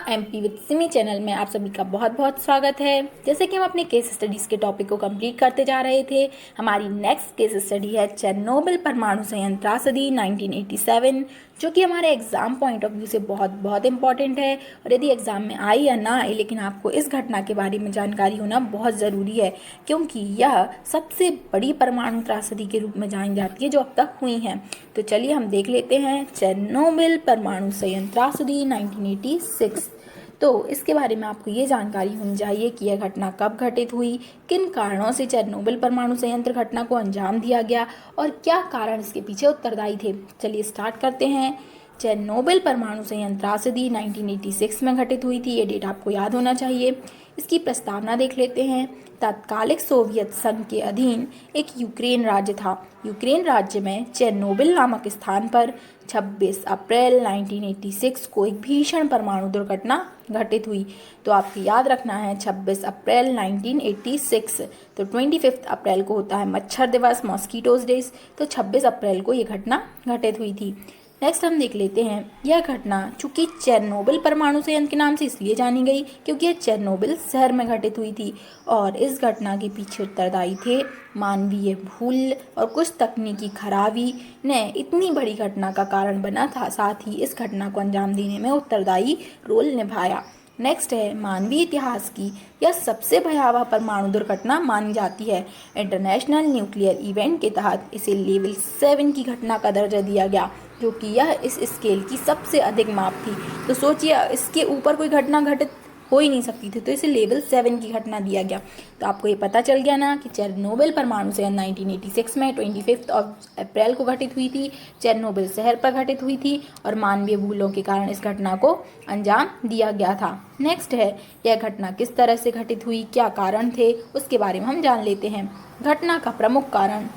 MP with Simi channel में आप सभी का बहुत बहुत स्वागत है। जैसे कि हम अपने केस स्टडीज़ के टॉपिक को कंप्लीट करते जा रहे थे, हमारी नेक्स्ट केस स्टडी है चेरनोबिल परमाणु संयंत्र त्रासदी 1987, जो कि हमारे एग्जाम पॉइंट ऑफ व्यू से बहुत बहुत इंपॉर्टेंट है। और यदि एग्जाम में आए या ना आए, लेकिन आपको इस घटना के बारे में जानकारी होना बहुत ज़रूरी है, क्योंकि यह सबसे बड़ी परमाणु त्रासदी के रूप में जानी जाती है जो अब तक हुई है। तो चलिए हम देख लेते हैं चेरनोबिल परमाणु संयंत्र त्रासदी 1986। तो इसके बारे में आपको ये जानकारी होनी चाहिए कि यह घटना कब घटित हुई, किन कारणों से चेरनोबिल परमाणु संयंत्र घटना को अंजाम दिया गया और क्या कारण इसके पीछे उत्तरदायी थे। चलिए स्टार्ट करते हैं। चेरनोबिल परमाणु संयंत्र त्रासदी 1986 में घटित हुई थी। ये डेट आपको याद होना चाहिए। इसकी प्रस्तावना देख लेते हैं। तत्कालिक सोवियत संघ के अधीन एक यूक्रेन राज्य था। यूक्रेन राज्य में चेरनोबिल नामक स्थान पर 26 अप्रैल 1986 को एक भीषण परमाणु दुर्घटना घटित हुई। तो आपको याद रखना है 26 अप्रैल 1986। तो 25 अप्रैल को होता है मच्छर दिवस, मॉस्किटोज डेज। तो 26 अप्रैल को ये घटना घटित हुई थी। नेक्स्ट हम देख लेते हैं। यह घटना चूंकि चेरनोबिल परमाणु संयंत्र के नाम से इसलिए जानी गई क्योंकि यह चेरनोबिल शहर में घटित हुई थी और इस घटना के पीछे उत्तरदायी थे मानवीय भूल और कुछ तकनीकी खराबी ने इतनी बड़ी घटना का कारण बना था, साथ ही इस घटना को अंजाम देने में उत्तरदायी रोल निभाया। नेक्स्ट है मानवीय इतिहास की यह सबसे भयावह परमाणु दुर्घटना मानी जाती है। इंटरनेशनल न्यूक्लियर इवेंट के तहत इसे लेवल 7 की घटना का दर्जा दिया गया, जो कि यह इस स्केल की सबसे अधिक माप थी। तो सोचिए, इसके ऊपर कोई घटना घटित हो ही नहीं सकती थी, तो इसे लेवल 7 की घटना दिया गया। तो आपको ये पता चल गया ना कि चेरनोबिल परमाणु संयंत्र 1986 में 25 अप्रैल को घटित हुई थी, चेरनोबिल शहर पर घटित हुई थी और मानवीय भूलों के कारण इस घटना को अंजाम दिया गया था। नेक्स्ट है यह घटना किस तरह से घटित हुई, क्या कारण थे, उसके बारे में हम जान लेते हैं। घटना का प्रमुख कारण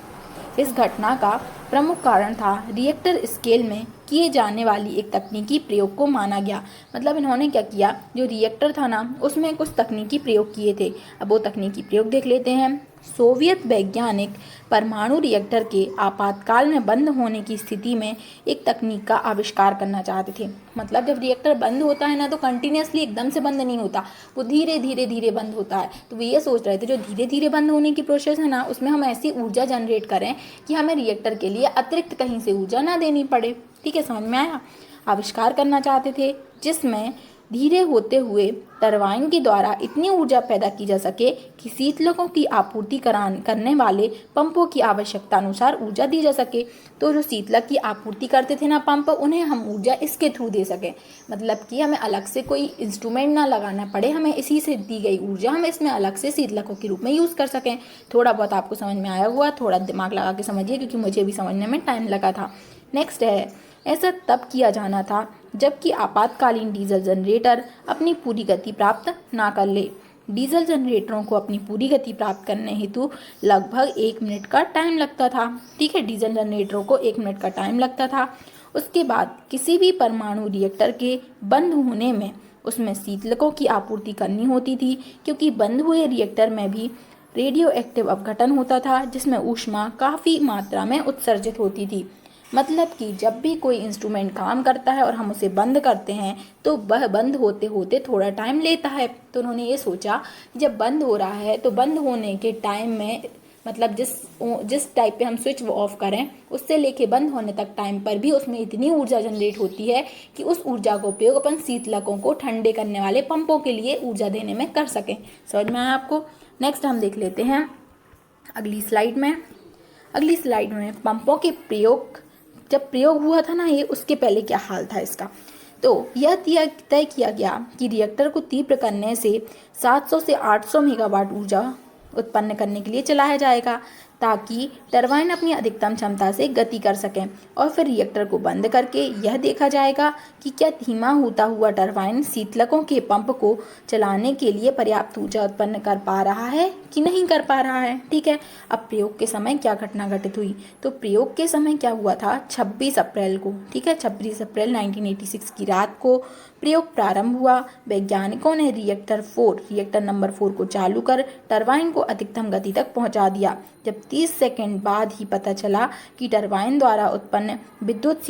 इस घटना का प्रमुख कारण था रिएक्टर स्केल में किए जाने वाली एक तकनीकी प्रयोग को माना गया। मतलब इन्होंने क्या किया, जो रिएक्टर था ना उसमें कुछ तकनीकी प्रयोग किए थे। अब वो तकनीकी प्रयोग देख लेते हैं। सोवियत वैज्ञानिक परमाणु रिएक्टर के आपातकाल में बंद होने की स्थिति में एक तकनीक का आविष्कार करना चाहते थे। मतलब जब रिएक्टर बंद होता है ना, तो कंटिन्यूसली एकदम से बंद नहीं होता, वो धीरे धीरे धीरे बंद होता है। तो वो ये सोच रहे थे जो धीरे धीरे बंद होने की प्रोसेस है ना, उसमें हम ऐसी ऊर्जा जनरेट करें कि हमें रिएक्टर के लिए अतिरिक्त कहीं से ऊर्जा ना देनी पड़े। ठीक है, समझ में आया। आविष्कार करना चाहते थे जिसमें धीरे होते हुए टरबाइन के द्वारा इतनी ऊर्जा पैदा की जा सके कि शीतलकों की आपूर्ति करने वाले पंपों की आवश्यकता अनुसार ऊर्जा दी जा सके। तो जो शीतलक की आपूर्ति करते थे ना पंप, उन्हें हम ऊर्जा इसके थ्रू दे सकें। मतलब कि हमें अलग से कोई इंस्ट्रूमेंट ना लगाना पड़े, हमें इसी से दी गई ऊर्जा हम इसमें अलग से शीतलकों के रूप में यूज़ कर सकें। थोड़ा बहुत आपको समझ में आया हुआ, थोड़ा दिमाग लगा के समझिए, क्योंकि मुझे भी समझने में टाइम लगा था। नेक्स्ट है ऐसा तब किया जाना था जबकि आपातकालीन डीजल जनरेटर अपनी पूरी गति प्राप्त ना कर ले। डीजल जनरेटरों को अपनी पूरी गति प्राप्त करने हेतु लगभग 1 मिनट का टाइम लगता था। ठीक है, डीजल जनरेटरों को 1 मिनट का टाइम लगता था। उसके बाद किसी भी परमाणु रिएक्टर के बंद होने में उसमें शीतलकों की आपूर्ति करनी होती थी, क्योंकि बंद हुए रिएक्टर में भी रेडियो एक्टिव अपघटन होता था, जिसमें ऊष्मा काफ़ी मात्रा में उत्सर्जित होती थी। मतलब कि जब भी कोई इंस्ट्रूमेंट काम करता है और हम उसे बंद करते हैं तो वह बंद होते होते थोड़ा टाइम लेता है। तो उन्होंने ये सोचा जब बंद हो रहा है तो बंद होने के टाइम में, मतलब जिस टाइप पे हम स्विच ऑफ करें उससे लेके बंद होने तक टाइम पर भी उसमें इतनी ऊर्जा जनरेट होती है कि उस ऊर्जा का उपयोग अपन शीतलकों को ठंडे करने वाले पंपों के लिए ऊर्जा देने में कर सकें। समझ में आया आपको। नेक्स्ट हम देख लेते हैं अगली स्लाइड में पंपों के प्रयोग, जब प्रयोग हुआ था ना ये, उसके पहले क्या हाल था इसका। तो यह तय किया गया कि रिएक्टर को तीव्र करने से 700 से 800 मेगावाट ऊर्जा उत्पन्न करने के लिए चलाया जाएगा, ताकि टरबाइन अपनी अधिकतम क्षमता से गति कर सकें। और फिर रिएक्टर को बंद करके यह देखा जाएगा कि क्या धीमा होता हुआ टरबाइन शीतलकों के पंप को चलाने के लिए पर्याप्त ऊर्जा उत्पन्न कर पा रहा है कि नहीं कर पा रहा है। ठीक है, अब प्रयोग के समय क्या घटना घटित हुई। तो प्रयोग के समय क्या हुआ था, 26 अप्रैल को, ठीक है, 26 अप्रैल 1986 की रात को प्रयोग प्रारंभ हुआ। वैज्ञानिकों ने रिएक्टर नंबर 4 को चालू कर टरबाइन को अधिकतम गति तक पहुंचा दिया। जब 30 सेकंड बाद ही पता चला कि टरबाइन द्वारा उत्पन्न विद्युत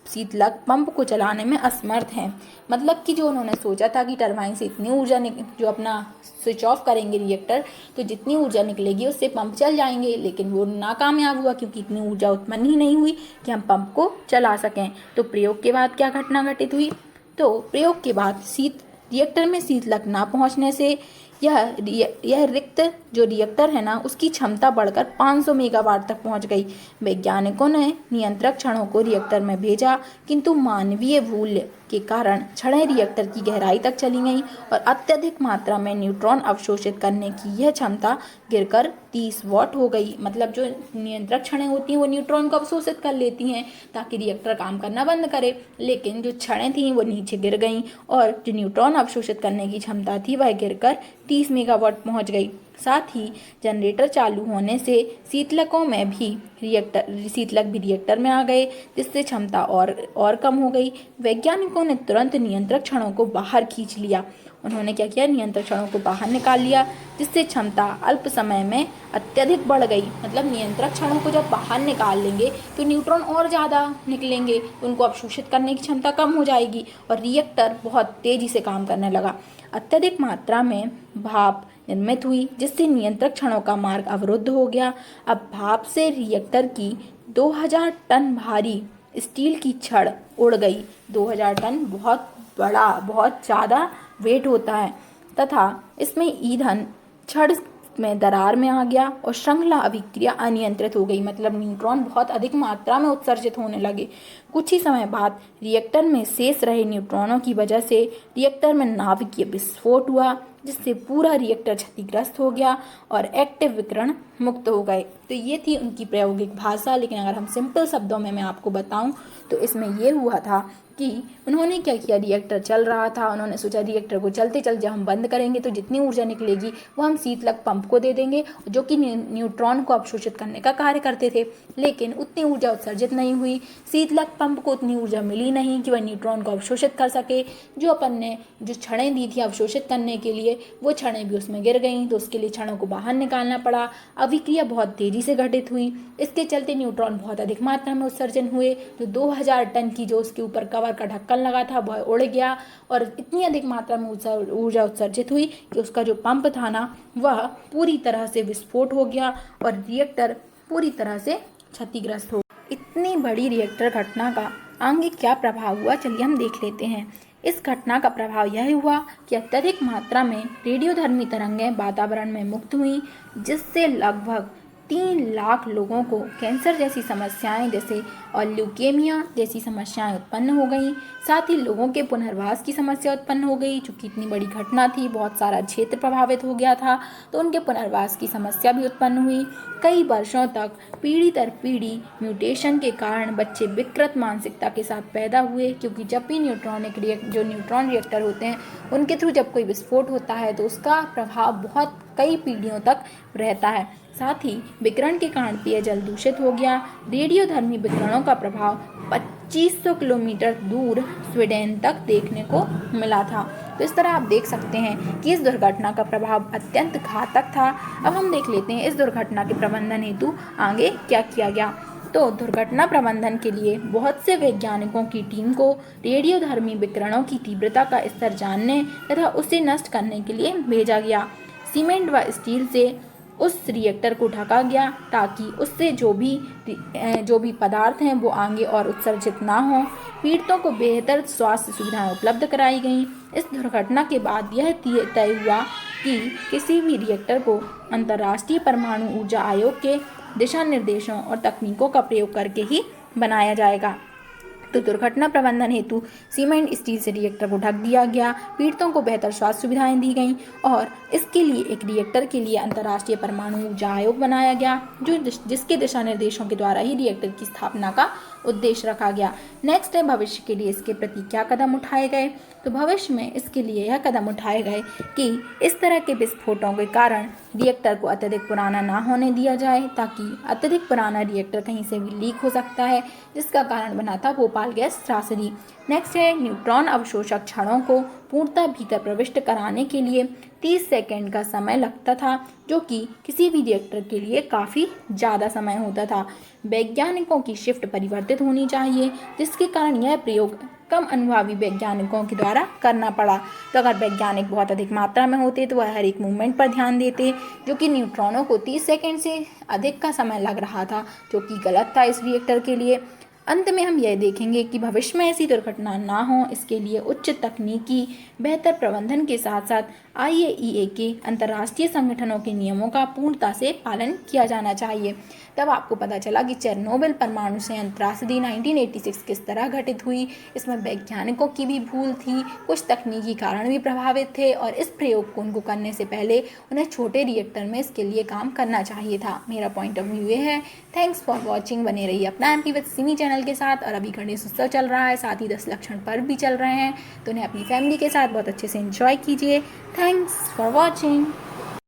शीतलक पंप को चलाने में असमर्थ हैं। मतलब कि जो उन्होंने सोचा था कि टरबाइन से इतनी ऊर्जा जो अपना स्विच ऑफ करेंगे रिएक्टर तो जितनी ऊर्जा निकलेगी उससे पंप चल जाएंगे, लेकिन वो नाकामयाब हुआ क्योंकि इतनी ऊर्जा उत्पन्न ही नहीं हुई कि हम पंप को चला सकें। तो प्रयोग के बाद क्या घटना घटित हुई? तो प्रयोग के बाद रिएक्टर में शीतलक ना पहुंचने से यह रिक्त जो रिएक्टर है ना उसकी क्षमता बढ़कर 500 मेगावाट तक पहुंच गई। वैज्ञानिकों ने नियंत्रक क्षणों को रिएक्टर में भेजा, किंतु मानवीय भूल के कारण क्षणें रिएक्टर की गहराई तक चली गईं और अत्यधिक मात्रा में न्यूट्रॉन अवशोषित करने की यह क्षमता गिरकर 30 वॉट हो गई। मतलब जो नियंत्रक क्षणें होती हैं वो न्यूट्रॉन को अवशोषित कर लेती हैं ताकि रिएक्टर काम करना बंद करे, लेकिन जो क्षणें थीं वो नीचे गिर गईं और जो न्यूट्रॉन अवशोषित करने की क्षमता थी वह गिरकर 30 मेगावाट पहुंच गई। साथ ही जनरेटर चालू होने से शीतलक भी रिएक्टर में आ गए, जिससे क्षमता और कम हो गई। वैज्ञानिकों ने तुरंत नियंत्रक क्षणों को बाहर खींच लिया। उन्होंने क्या किया? नियंत्रक क्षणों को बाहर निकाल लिया, जिससे क्षमता अल्प समय में अत्यधिक बढ़ गई। मतलब नियंत्रक क्षणों को जब बाहर निकाल लेंगे तो न्यूट्रॉन और ज़्यादा निकलेंगे, उनको अवशोषित करने की क्षमता कम हो जाएगी और रिएक्टर बहुत तेज़ी से काम करने लगा। अत्यधिक मात्रा में भाप निर्मित हुई, जिससे नियंत्रक क्षणों का मार्ग अवरुद्ध हो गया। अब भाप से रिएक्टर की 2000 टन भारी स्टील की छड़ उड़ गई। 2000 टन बहुत बड़ा, बहुत ज़्यादा वेट होता है तथा इसमें ईंधन छड़ में दरार में आ गया और श्रृंखला अभिक्रिया अनियंत्रित हो गई। मतलब न्यूट्रॉन बहुत अधिक मात्रा में उत्सर्जित होने लगे। कुछ ही समय बाद रिएक्टर में शेष रहे न्यूट्रॉनों की वजह से रिएक्टर में नाभिकीय विस्फोट हुआ, जिससे पूरा रिएक्टर क्षतिग्रस्त हो गया और एक्टिव विकिरण मुक्त हो गए। तो ये थी उनकी प्रायोगिक भाषा, लेकिन अगर हम सिंपल शब्दों में मैं आपको बताऊं तो इसमें ये हुआ था कि उन्होंने क्या किया, रिएक्टर चल रहा था, उन्होंने सोचा रिएक्टर को चलते चलते जब हम बंद करेंगे तो जितनी ऊर्जा निकलेगी वो हम शीतलक पंप को दे देंगे जो कि न्यूट्रॉन को अवशोषित करने का कार्य करते थे। लेकिन उतनी ऊर्जा उत्सर्जित नहीं हुई, शीतलक पंप को उतनी ऊर्जा मिली नहीं कि वह न्यूट्रॉन को अवशोषित कर सके। जो अपन ने जो क्षणें दी थी अवशोषित करने के लिए वो क्षणें भी उसमें गिर गईं, तो उसके लिए क्षणों को बाहर निकालना पड़ा। अभिक्रिया बहुत तेजी से घटित हुई, इसके चलते न्यूट्रॉन बहुत अधिक मात्रा में उत्सर्जन हुए। तो 2000 टन की जो उसके ऊपर कवर का ढक्कन लगा था वह उड़ गया और इतनी अधिक मात्रा में ऊर्जा उत्सर्जित हुई कि उसका जो पंप था ना वह पूरी तरह से विस्फोट हो गया और रिएक्टर पूरी तरह से क्षतिग्रस्त हो। इतनी बड़ी रिएक्टर घटना का आगे क्या प्रभाव हुआ, चलिए हम देख लेते हैं। इस घटना का प्रभाव यह हुआ कि अत्यधिक मात्रा में रेडियोधर्मी तरंगें वातावरण में मुक्त हुई, जिससे लगभग 3 लाख लोगों को कैंसर जैसी समस्याएं जैसे और ल्यूकेमिया जैसी समस्याएं उत्पन्न हो गई। साथ ही लोगों के पुनर्वास की समस्या उत्पन्न हो गई, चूँकि इतनी बड़ी घटना थी, बहुत सारा क्षेत्र प्रभावित हो गया था, तो उनके पुनर्वास की समस्या भी उत्पन्न हुई। कई वर्षों तक पीढ़ी दर पीढ़ी म्यूटेशन के कारण बच्चे विकृत मानसिकता के साथ पैदा हुए, क्योंकि जब भी न्यूट्रॉन रिएक्टर होते हैं उनके थ्रू जब कोई विस्फोट होता है तो उसका प्रभाव बहुत कई पीढ़ियों तक रहता है। साथ ही विकिरण के कारण पेयजल दूषित हो गया। रेडियोधर्मी विकिरणों का प्रभाव 2500 किलोमीटर दूर स्वीडन तक देखने को मिला था। तो इस तरह आप देख सकते हैं कि इस दुर्घटना का प्रभाव अत्यंत घातक था। अब हम देख लेते हैं इस दुर्घटना के प्रबंधन हेतु आगे क्या किया गया। तो दुर्घटना प्रबंधन के लिए बहुत से वैज्ञानिकों की टीम को रेडियोधर्मी विकिरणों की तीव्रता का स्तर जानने तथा उसे नष्ट करने के लिए भेजा गया। सीमेंट व स्टील से उस रिएक्टर को ढका गया ताकि उससे जो भी पदार्थ हैं वो आगे और उत्सर्जित ना हो। पीड़ितों को बेहतर स्वास्थ्य सुविधाएं उपलब्ध कराई गईं। इस दुर्घटना के बाद यह तय हुआ कि किसी भी रिएक्टर को अंतर्राष्ट्रीय परमाणु ऊर्जा आयोग के दिशा निर्देशों और तकनीकों का प्रयोग करके ही बनाया जाएगा। तो दुर्घटना प्रबंधन हेतु सीमेंट स्टील से रिएक्टर को ढक दिया गया, पीड़ितों को बेहतर स्वास्थ्य सुविधाएं दी गईं और इसके लिए एक रिएक्टर के लिए अंतर्राष्ट्रीय परमाणु ऊर्जा आयोग बनाया गया, जिसके दिशा निर्देशों के द्वारा ही रिएक्टर की स्थापना का उद्देश्य रखा गया। नेक्स्ट है भविष्य के लिए इसके प्रति क्या कदम उठाए गए। तो भविष्य में इसके लिए यह कदम उठाए गए कि इस तरह के विस्फोटों के कारण रिएक्टर को अत्यधिक पुराना ना होने दिया जाए, ताकि अत्यधिक पुराना रिएक्टर कहीं से भी लीक हो सकता है, जिसका कारण बना था भोपाल गैस त्रासदी। नेक्स्ट है, न्यूट्रॉन अवशोषक छड़ों को पूर्णतः भीतर प्रविष्ट कराने के लिए 30 सेकंड का समय लगता था, जो कि किसी भी रिएक्टर के लिए काफ़ी ज़्यादा समय होता था। वैज्ञानिकों की शिफ्ट परिवर्तित होनी चाहिए, जिसके कारण यह प्रयोग कम अनुभवी वैज्ञानिकों के द्वारा करना पड़ा। तो अगर वैज्ञानिक बहुत अधिक मात्रा में होते तो वह हर एक मूवमेंट पर ध्यान देते, जो कि न्यूट्रॉनों को 30 सेकंड से अधिक का समय लग रहा था, जो कि गलत था इस रिएक्टर के लिए। अंत में हम यह देखेंगे कि भविष्य में ऐसी दुर्घटना ना हो, इसके लिए उच्च तकनीकी बेहतर प्रबंधन के साथ साथ IAEA के अंतर्राष्ट्रीय संगठनों के नियमों का पूर्णता से पालन किया जाना चाहिए। तब आपको पता चला कि चेरनोबिल परमाणु संयंत्र त्रासदी 1986 किस तरह घटित हुई। इसमें वैज्ञानिकों की भी भूल थी, कुछ तकनीकी कारण भी प्रभावित थे, और इस प्रयोग को उनको करने से पहले उन्हें छोटे रिएक्टर में इसके लिए काम करना चाहिए था। मेरा पॉइंट ऑफ व्यू ये है। Thanks for watching. बने रहिए अपना MP विद सिमी चैनल के साथ। और अभी गणेश उत्सव चल रहा है, साथ ही 10 लक्षण पर्व भी चल रहे हैं, तो उन्हें अपनी फैमिली के साथ बहुत अच्छे से एंजॉय कीजिए। Thanks for watching.